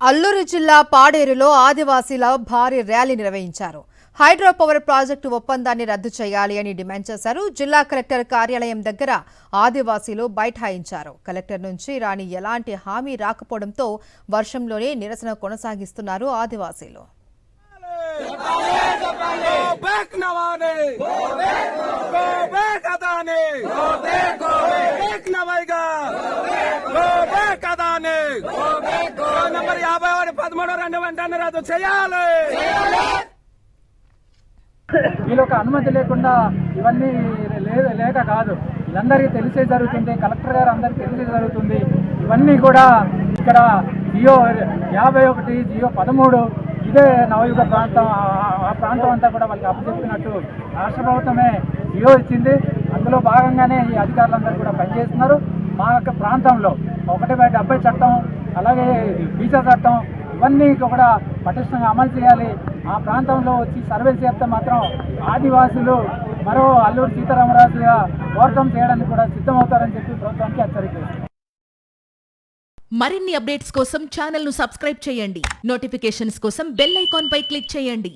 అల్లూరు జిల్లా పాడేరులో ఆదివాసీల భారీ ర్యాలీ నిర్వహించారు. హైడ్రో పవర్ ప్రాజెక్టు ఒప్పందాన్ని రద్దు చేయాలి అని డిమాండ్ చేశారు. జిల్లా కలెక్టర్ కార్యాలయం దగ్గర ఆదివాసీలు బైఠాయించారు. కలెక్టర్ నుంచి రాని ఎలాంటి హామీ రాకపోవడంతో వర్షంలోనే నిరసన కొనసాగిస్తున్నారు ఆదివాసీలు. వీళ్ళొక అనుమతి లేకుండా ఇవన్నీ లేక కాదు, వీళ్ళందరికీ తెలిసే జరుగుతుంది. కలెక్టర్ గారు అందరికీ తెలిసే జరుగుతుంది. ఇవన్నీ కూడా ఇక్కడ జియో 51, జియో 13 ఇదే నవయుగ ప్రాంతం. ఆ ప్రాంతం అంతా కూడా వాళ్ళకి అప్పచెప్పినట్టు రాష్ట్ర ప్రభుత్వమే జియో ఇచ్చింది. అందులో భాగంగానే ఈ అధికారులందరూ కూడా పనిచేస్తున్నారు. మా యొక్క ప్రాంతంలో 1/70 చట్టం, అలాగే బీసా చట్టం ఇవన్నీ కూడా పటిష్టంగా అమలు చేయాలి. ఆ ప్రాంతంలో వచ్చి సర్వేలు చేస్తే మాత్రం ఆదివాసులు మరో అల్లూరు సీతారామరాజుగా పోరాటం చేయడానికి కూడా సిద్ధమవుతారని చెప్పి ప్రభుత్వానికి హెచ్చరిక చేస్తున్నారు. మరిన్ని అప్డేట్స్ కోసం ఛానల్ ను సబ్స్క్రైబ్ చేయండి. నోటిఫికేషన్స్ కోసం బెల్ ఐకాన్ పై క్లిక్ చేయండి.